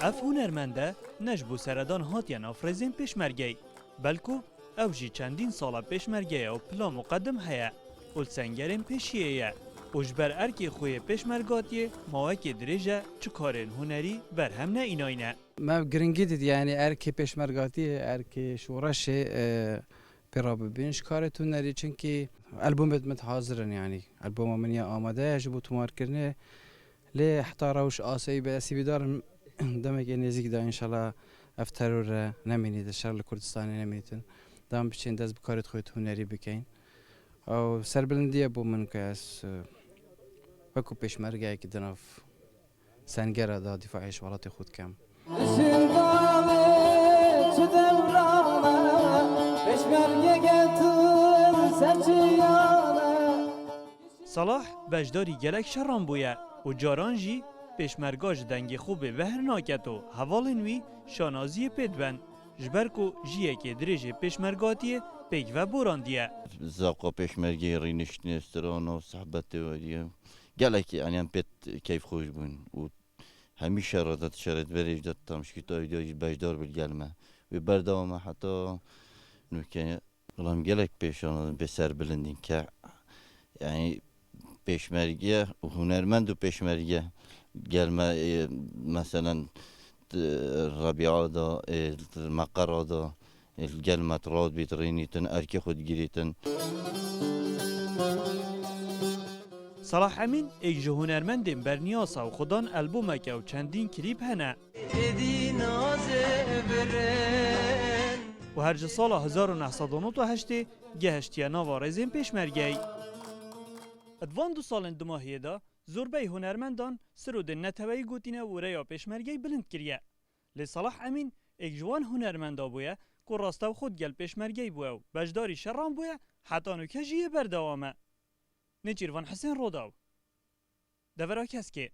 اف هنرمنده نجبو سردان هاتیان آفرزین پیشمرگی بلکو او جی چندین سالا پیشمرگی و پلا مقدم هیا و سنگرین پیشیه و جبر ارکی خوی پیشمرگاتیه ماوکی دریجه چکارین هنری برهم نه ایناینه ما گرنگی دید یعنی ارکی پیشمرگاتی ارکی شورش پیرا بینش کارتون نری چونکی البومت متحاضرن يعني البوم من آماده جبو تمار کرنه لی حتی روش آسی به اسی بیدار دمک نزدیک دا انشالله افترور نمینید شرق کردستانی نمینیدن دام بچین دست بکارت خودت هنری بکین او سربلندیه بو من که از وکو پیشمرگه که دناف سنگره دا دفاعش ولات خود کم صلاح بجداری گلک شران بویه و جاران جی پیشمرگاج دنگ خوب بهر ناکت و حوالن وی شانازی پیدبن جبرکو جیه که دریج پیشمرگاتیه پیک و براندیه زاقا پیشمرگی رینشتن استران و صحبت ودیه گلک یعنی هم پیت کیف خوش بون و همیشه رادت شرط بریج دادم شکیتا ویدیوی بجدار بالگلمه و بردوامه حتی نوکه غلام گلک پیشان به سر بلندین که yani peşmerge hunermend و peşmerge gelme mesela Rabia'da Makara'da gelme trad bitrinitin erkek خود گیریتن صلاح امین ایک جو هنرمندین برنیاسا و خودان البومک و چندین کلیپ هنه و هرج سال 1998 گهشتیه ناوا رزین پیشمرگی ادوان دو سالن دماهیه دا زوربای هنرمندان سرود نتوی گوتینه و ریا پیشمرگی بلند کریه لی صلاح امین ایک جوان هنرمندا بویه که راستا خود گل پیشمرگی بویه و بجداری شران بویه حتی نو کجیه بردوامه نچیروان حسین روداو دورا کس که